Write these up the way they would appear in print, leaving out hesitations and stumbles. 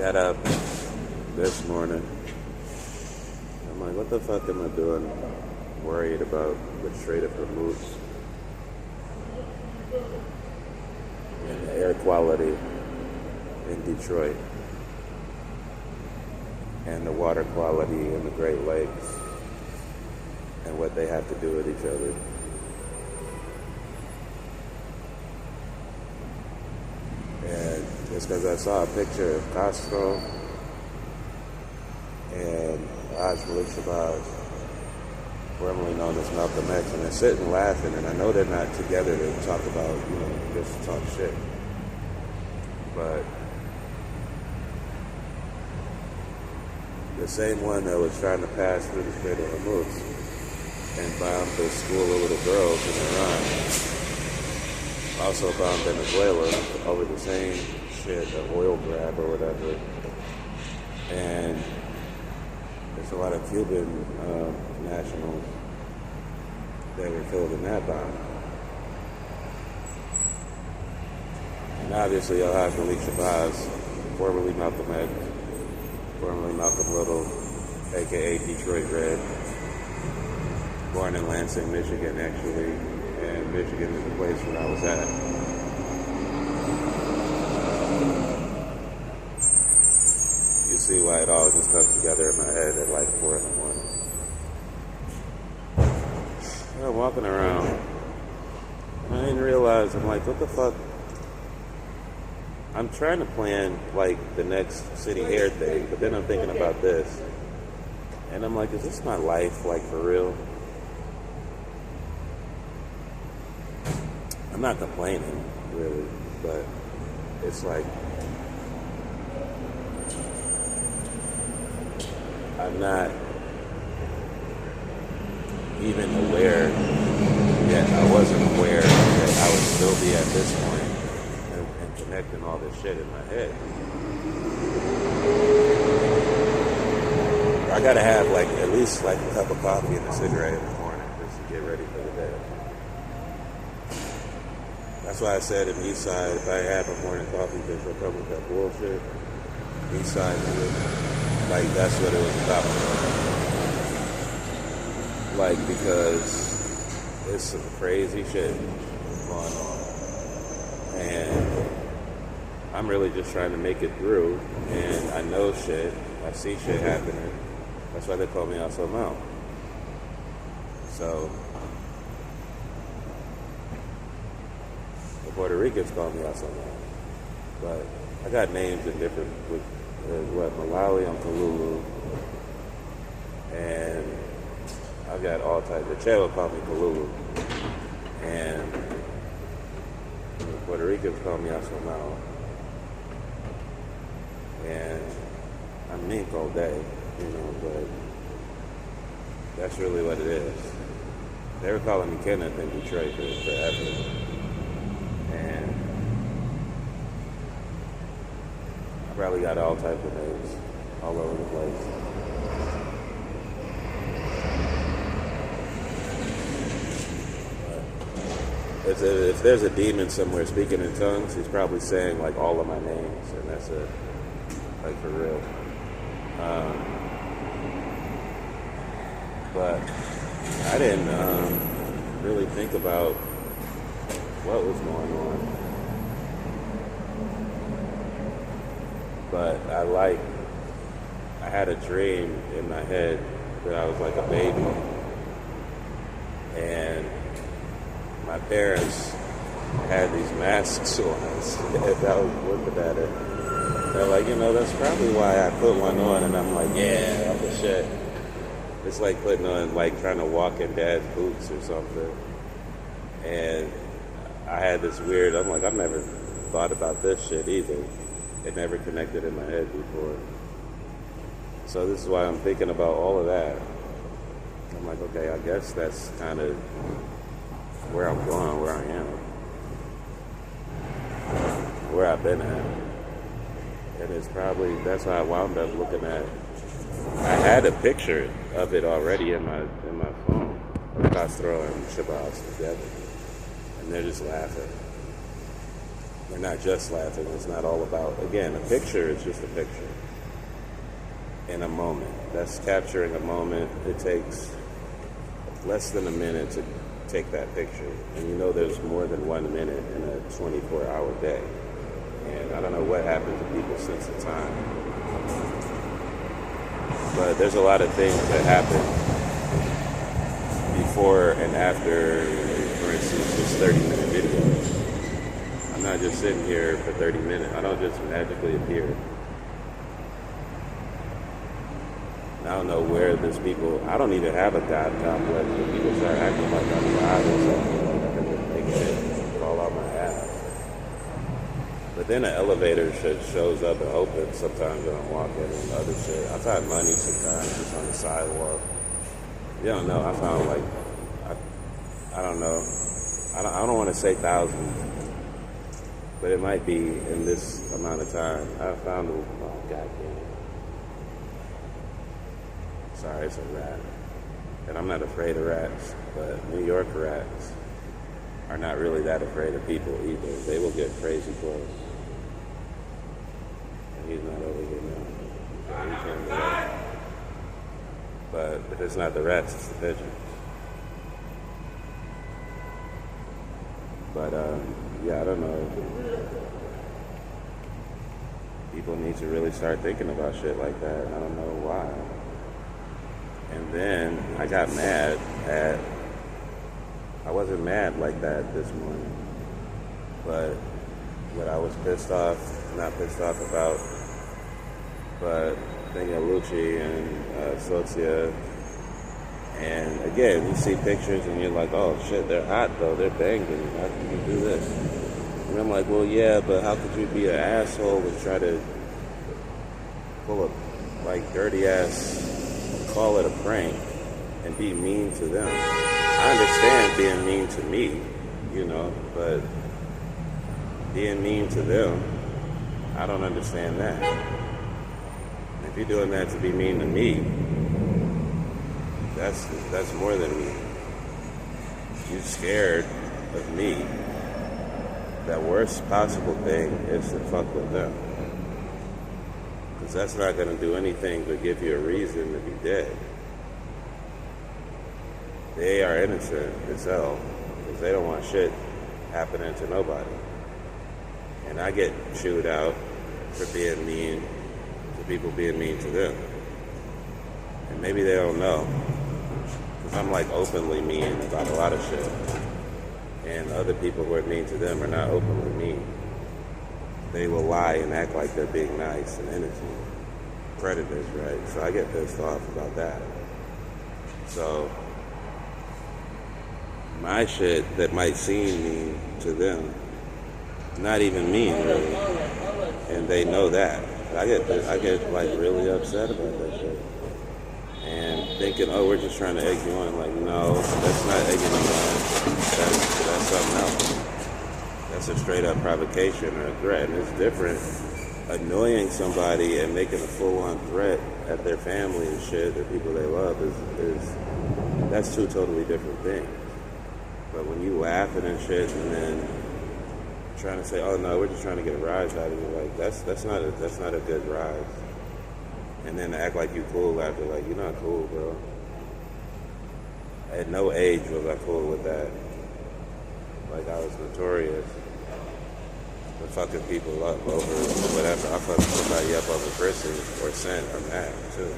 Got up this morning. I'm like, what the fuck am I doing? Worried about the Strait of Hormuz and the air quality in Detroit and the water quality in the Great Lakes and what they have to do with each other. And it's because I saw a picture of Castro and Shabazz, formerly known as Malcolm X, and they're sitting laughing, and I know they're not together to talk about, just to talk shit. But the same one that was trying to pass through the Strait of Hormuz and bomb the school of little girls in Iran also bombed Venezuela over the same shit, an oil grab or whatever. And there's a lot of Cuban nationals that were killed in that bomb. And obviously Shabazz, formerly Malcolm X, formerly Malcolm Little, aka Detroit Red, born in Lansing, Michigan actually, and Michigan is the place where I was at. You see why it all just comes together in my head at like 4 in the morning. I'm walking around, and I didn't realize, I'm like, what the fuck? I'm trying to plan like the next city air thing, but then I'm thinking about this, and I'm like, is this my life, like for real? I'm not complaining, really, but it's like, I'm not even aware yet. I wasn't aware that I would still be at this point and connecting all this shit in my head. I gotta have like at least like a cup of coffee and a cigarette in the morning just to get ready for the day. That's why I said in Eastside, if I have a morning coffee, bitch will come with that bullshit. Eastside, like that's what it was about. Like, because there's some crazy shit going on. And I'm really just trying to make it through. And I know shit. I see shit happening. That's why they call me out so now. So the Puerto Ricans call me out so now. But I got names in different, Malawi, I'm Kalulu. And I've got all types. The Che will call me Kalulu. And the Puerto Ricans call me Asomao. And I'm Mink all day, but that's really what it is. They were calling me Kenneth in Detroit forever. And I probably got all types of names all over the place. If there's a demon somewhere speaking in tongues, he's probably saying like all of my names, and that's it, like for real. But I didn't really think about what was going on. But I had a dream in my head that I was like a baby, and my parents had these masks on us, and I was looking at it. They're like, that's probably why I put one on, and I'm like, yeah, I'm the shit. It's like putting on, like trying to walk in dad's boots or something. And I had this weird, I'm like, I've never thought about this shit either. It never connected in my head before. So this is why I'm thinking about all of that. I'm like, okay, I guess that's kind of where I'm going, where I am, where I've been at. And it's probably, that's why I wound up looking at, I had a picture of it already in my phone, of Castro and Shabazz together. And they're just laughing. We're not just laughing. It's not all about, again, a picture is just a picture in a moment. That's capturing a moment. It takes less than a minute to take that picture. And you know there's more than 1 minute in a 24-hour day. And I don't know what happened to people since the time. But there's a lot of things that happen before and after, for instance, just 30-minute videos. I'm not just sitting here for 30 minutes. I don't just magically appear. I don't know where there's people. I don't even have a God where people start acting like I'm God or something. Like I can just make shit fall out my ass. But then an elevator shows up and opens sometimes when I'm walking and other shit. I find money sometimes just on the sidewalk. You don't know. I found like, I don't know. I don't want to say thousands, but it might be in this amount of time. I found, oh, goddamn. Sorry, it's a rat. And I'm not afraid of rats, but New York rats are not really that afraid of people either. They will get crazy close. And he's not over here now. So he came away. But if it's not the rats, it's the pigeons. But, yeah, I don't know. People need to really start thinking about shit like that. I don't know why. And then I got mad at, I wasn't mad like that this morning, but what I was not pissed off about, but thinking of Lucci and Socia, and again, you see pictures and you're like, oh shit, they're hot though, they're banging, how can you do this? And I'm like, well yeah, but how could you be an asshole and try to pull a like dirty ass, call it a prank and be mean to them? I understand being mean to me, you know, but being mean to them, I don't understand that. If you're doing that to be mean to me, that's more than me. You're scared of me. That worst possible thing is to fuck with them. Because that's not going to do anything but give you a reason to be dead. They are innocent as hell because they don't want shit happening to nobody. And I get chewed out for being mean to people being mean to them. And maybe they don't know. Because I'm like openly mean about a lot of shit. And other people who are mean to them are not openly mean. They will lie and act like they're being nice and innocent. Predators, right? So I get pissed off about that. So my shit that might seem mean to them, not even mean really, and they know that. I get like really upset about that shit, and thinking, oh, we're just trying to egg you on. Like, no, that's not egging them on. That's something else. That's a straight up provocation or a threat, and it's different. Annoying somebody and making a full-on threat at their family and shit, the people they love, is that's two totally different things. But when you laughing and shit and then trying to say, oh no, we're just trying to get a rise out of you, like that's not a good rise. And then act like you cool after, like you're not cool, bro. At no age was I cool with that. Like I was notorious for fucking people up over whatever. I fucked somebody up over Chrissy or Scent or Matt too.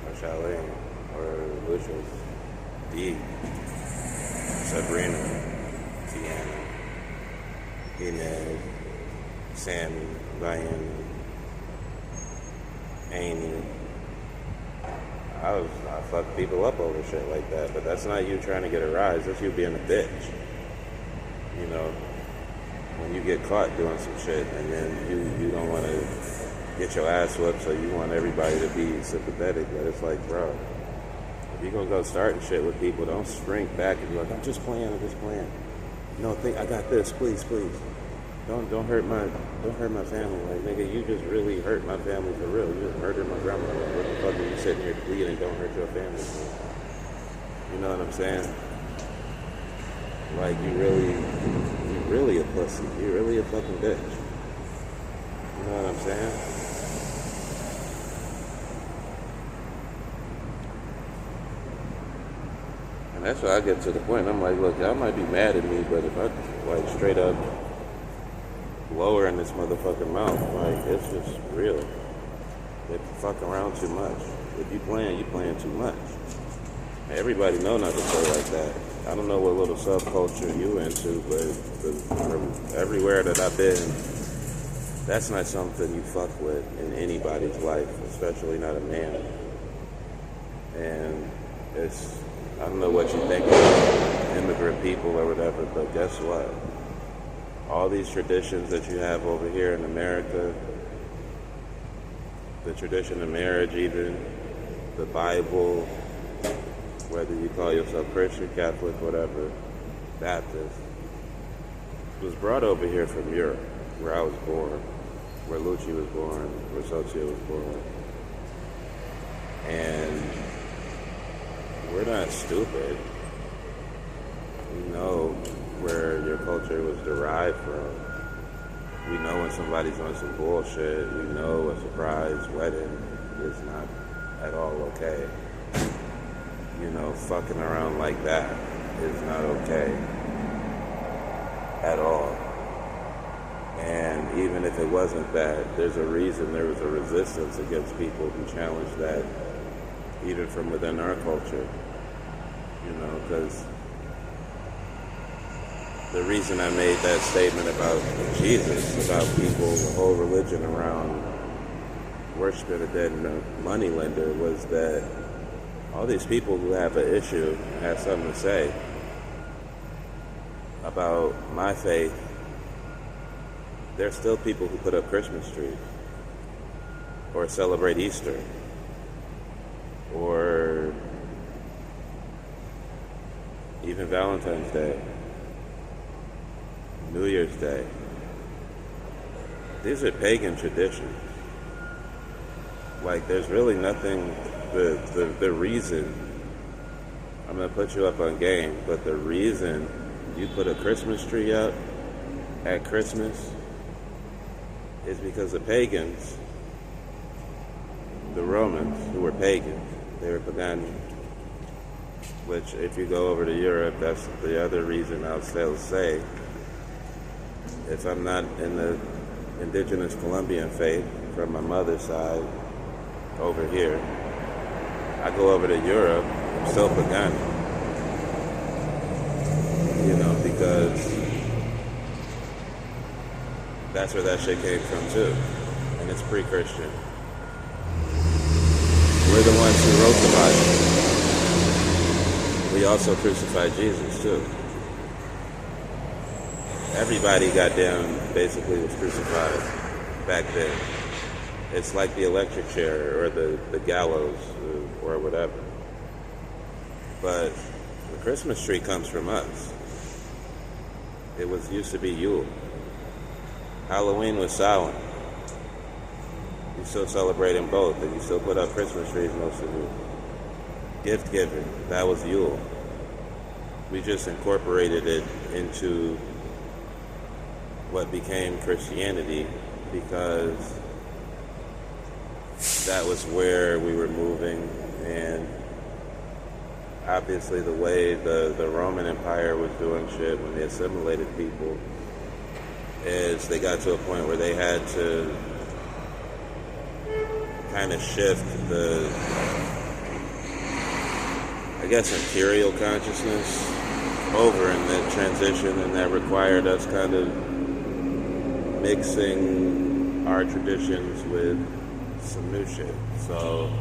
Or Charlene or Lucius, D, Sabrina, Tiana, Inez, Sammy, Diana, Amy. I fucked people up over shit like that, but that's not you trying to get a rise, that's you being a bitch. You know, when you get caught doing some shit and then you don't want to get your ass whooped, so you want everybody to be sympathetic, but it's like, bro, if you're gonna go starting shit with people, don't shrink back and be like, I'm just playing. No, I got this, please. Don't hurt my family. Like, nigga, you just really hurt my family for real. You just murdered my grandma. Like, what the fuck are you sitting here pleading? Don't hurt your family for? You know what I'm saying? Like, you really a pussy. You're really a fucking bitch. You know what I'm saying? And that's why I get to the point. I'm like, look, y'all might be mad at me, but if I like straight up lower in this motherfucking mouth, like it's just real. They fuck around too much. If you playing too much. Everybody know not to play like that. I don't know what little subculture you into, but from everywhere that I've been, that's not something you fuck with in anybody's life, especially not a man. And it's, I don't know what you think of immigrant people or whatever, but guess what? All these traditions that you have over here in America, the tradition of marriage even, the Bible, whether you call yourself Christian, Catholic, whatever, Baptist, was brought over here from Europe, where I was born, where Lucci was born, where Socio was born. And we're not stupid. We know where your culture was derived from. We know when somebody's on some bullshit. We know a surprise wedding is not at all okay. You know, fucking around like that is not okay at all. And even if it wasn't that, there's a reason there was a resistance against people who challenged that, even from within our culture. You know, because the reason I made that statement about Jesus, about people, the whole religion around worshiping a dead money lender, was that all these people who have an issue have something to say about my faith. There's still people who put up Christmas trees or celebrate Easter or even Valentine's Day, New Year's Day. These are pagan traditions. Like, there's really nothing, the reason, I'm going to put you up on game, but the reason you put a Christmas tree up at Christmas is because the pagans, the Romans, who were pagans, they were pagani, which if you go over to Europe, that's the other reason I'll still say, if I'm not in the indigenous Colombian faith from my mother's side over here, I go over to Europe, I'm still pagani. You know, because that's where that shit came from too. And it's pre-Christian. We're the ones who wrote the Bible. We also crucified Jesus too. Everybody goddamn basically was crucified back then. It's like the electric chair or the gallows or whatever. But the Christmas tree comes from us. It used to be Yule. Halloween was Samhain. You still celebrating both, and you still put up Christmas trees, most of you. Gift giving, that was Yule. We just incorporated it into what became Christianity because that was where we were moving, and obviously the way the Roman Empire was doing shit when they assimilated people is they got to a point where they had to kind of shift the, I guess, imperial consciousness over in that transition, and that required us kind of mixing our traditions with some new shit. So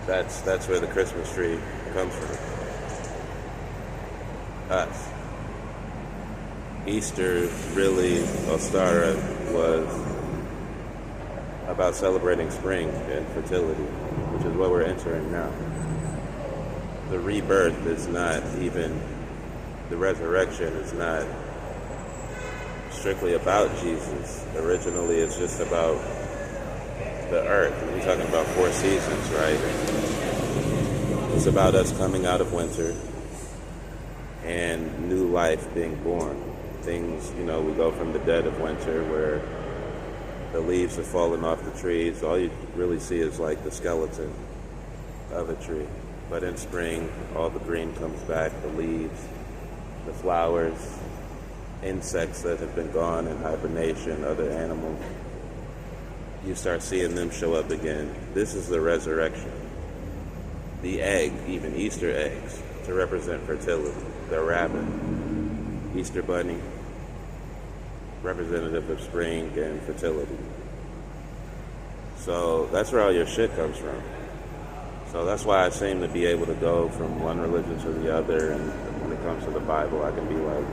that's where the Christmas tree comes from. Us. Easter, really, Ostara, was about celebrating spring and fertility, which is what we're entering now. The rebirth is not even, the resurrection is not strictly about Jesus. Originally, it's just about the earth. We're talking about 4 seasons, right? It's about us coming out of winter and new life being born. Things, you know, we go from the dead of winter where the leaves have fallen off the trees. All you really see is like the skeleton of a tree. But in spring, all the green comes back, the leaves, the flowers, insects that have been gone in hibernation, other animals. You start seeing them show up again. This is the resurrection. The egg, even Easter eggs, to represent fertility. The rabbit, Easter bunny, representative of spring and fertility. So that's where all your shit comes from. So that's why I seem to be able to go from one religion to the other, and when it comes to the Bible, I can be like,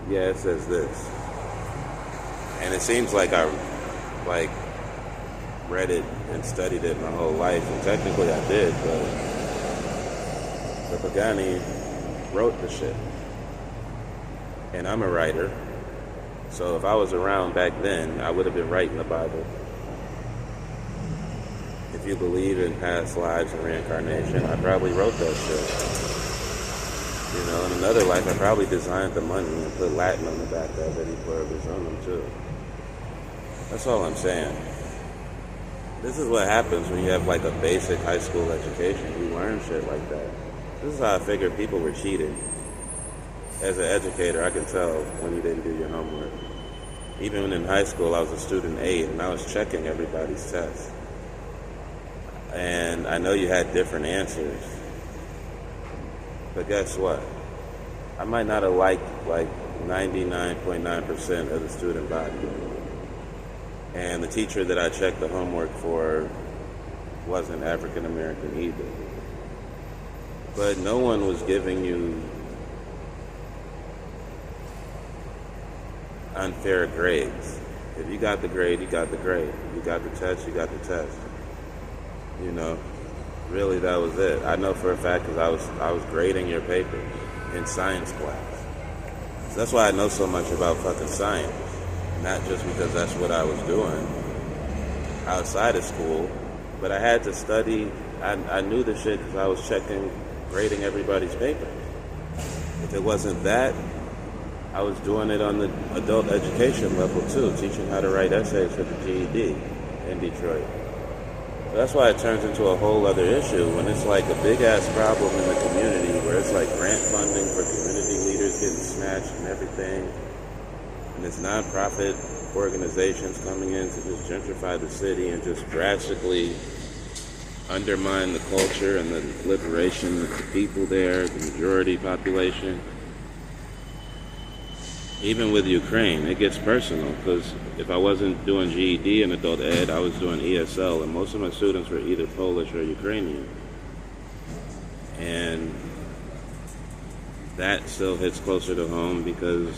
yeah, it says this. And it seems like I read it and studied it my whole life, and technically I did, but the Pagani wrote the shit. And I'm a writer, so if I was around back then, I would have been writing the Bible. If you believe in past lives and reincarnation, I probably wrote that shit. You know, in another life, I probably designed the money and put Latin on the back of it. He put his on them too. That's all I'm saying. This is what happens when you have like a basic high school education. You learn shit like that. This is how I figured people were cheating. As an educator, I can tell when you didn't do your homework. Even in high school, I was a student aide, and I was checking everybody's tests. And I know you had different answers. But guess what? I might not have liked like 99.9% of the student body. And the teacher that I checked the homework for wasn't African American either. But no one was giving you unfair grades. If you got the grade, you got the grade. You got the test, you got the test. You know, really that was it. I know for a fact because I was grading your papers in science class. So that's why I know so much about fucking science. Not just because that's what I was doing outside of school, but I had to study. I knew the shit because I was grading everybody's papers. If it wasn't that, I was doing it on the adult education level too, teaching how to write essays for the GED in Detroit. So that's why it turns into a whole other issue when it's like a big ass problem in the community where it's like grant funding for community leaders getting snatched and everything. And it's nonprofit organizations coming in to just gentrify the city and just drastically undermine the culture and the liberation of the people there, the majority population. Even with Ukraine, it gets personal because if I wasn't doing GED and adult ed, I was doing ESL, and most of my students were either Polish or Ukrainian. And that still hits closer to home because,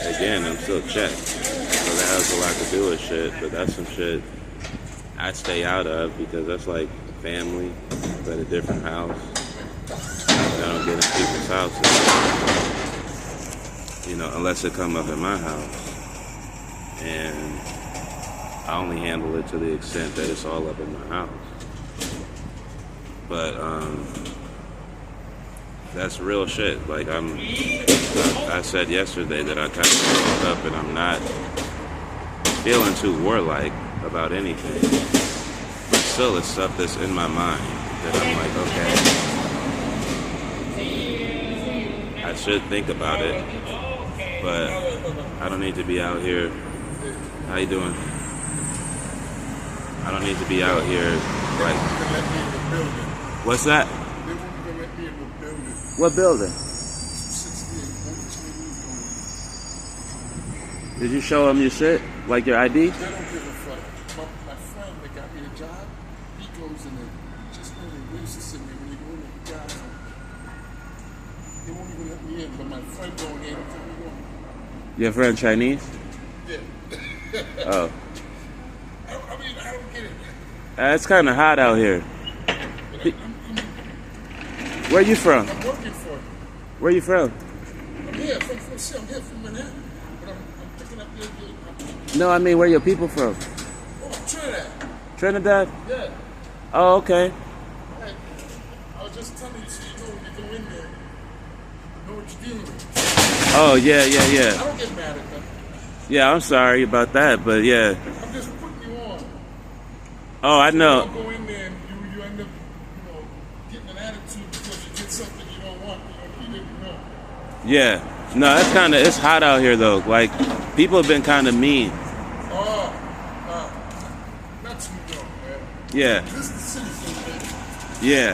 again, I'm still Czech. So that has a lot to do with shit, but that's some shit I stay out of because that's like family, but a different house. I don't get in people's houses. You know, unless it come up in my house. And I only handle it to the extent that it's all up in my house. But that's real shit. Like I said yesterday that I kind of woke up and I'm not feeling too warlike about anything. But still it's stuff that's in my mind that I'm like, okay, I should think about it. But I don't need to be out here. How you doing? I don't need to be out here like. What's that? They won't even let me in the building. What building? 68 Did you show them your shit? Like your ID? They don't give a fuck. My friend that got me a job, he goes in there. Just know they racist in there when you go in the jobs. They won't even let me in, but my friend going in. Your friend Chinese? Yeah. Oh. I mean, I don't get it. It's kind of hot out here. Where you from? I'm working for him. Where you from? I'm here from Manhattan, but I'm picking up your. No, I mean, where your people from? Oh, Trinidad. Trinidad? Yeah. Oh, okay. I was just telling you, so you know when you go in what you're dealing with. Oh, yeah. I don't get mad at them. Yeah, I'm sorry about that, but yeah. I'm just putting you on. Oh, I know. You go in there and you end up, getting an attitude because you did something you don't want, you didn't know. Yeah. No, it's hot out here, though. Like, people have been kind of mean. Oh, that's New York, man. Yeah. This is the city thing, man. Yeah.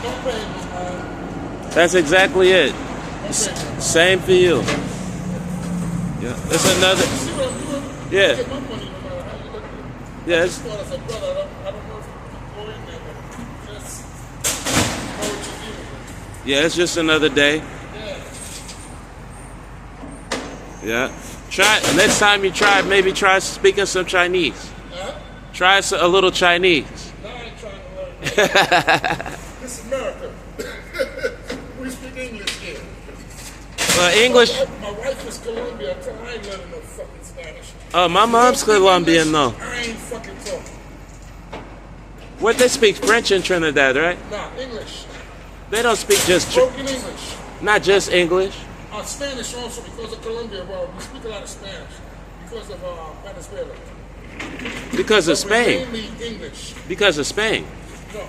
Don't pay no more. That's exactly it. Don't pay no more. Same for you. Yeah. It's another. See what I'm doing? Yeah. I get my money no matter how you look at it. Yeah. I just thought as a brother, I don't know if you can go in there, but just know what you're dealing with. Yeah, it's just another day. Yeah. Yeah. Try next time you try, maybe try speaking some Chinese. Huh? Try a little Chinese. No, I ain't trying to learn. This is America. We speak English here. English. My wife is Colombian. I ain't learning no fucking Spanish. Oh, my mom's Colombian though. I ain't fucking talking. What they speak French in Trinidad, right? Nah, English. They don't speak just Broken English. not just English. Spanish also because of Colombia. Well, we speak a lot of Spanish because of Venezuela. Because of Spain. Mainly English. Because of Spain. No.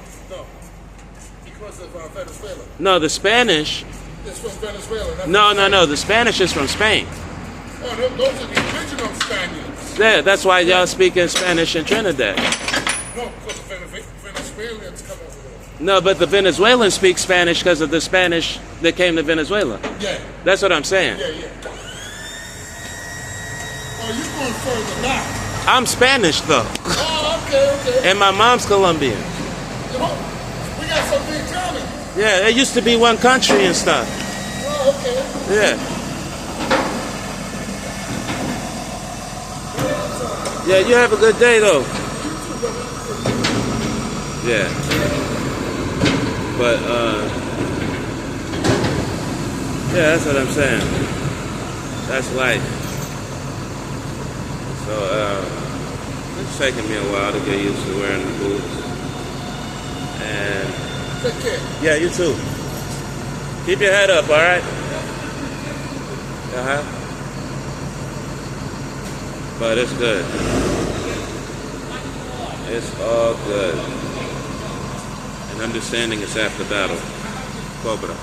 Because of Venezuela. No, the Spanish. It's from Venezuela. No. The Spanish is from Spain. Oh, those are the original Spaniards. Yeah, that's why y'all speak in Spanish in Trinidad. No, because the Venezuelans come over there. No, but the Venezuelans speak Spanish because of the Spanish that came to Venezuela. Yeah. That's what I'm saying. Yeah. Oh, you're going further now. I'm Spanish though, Oh, okay. and my mom's Colombian. We got something in common. Yeah, it used to be one country and stuff. Oh, okay. Yeah. Yeah, you have a good day though. Yeah. But yeah, that's what I'm saying. That's life. So it's taking me a while to get used to wearing the boots. And Take care. yeah, you too. Keep your head up, all right? But it's good. It's all good. And understanding is half the battle. Cobra.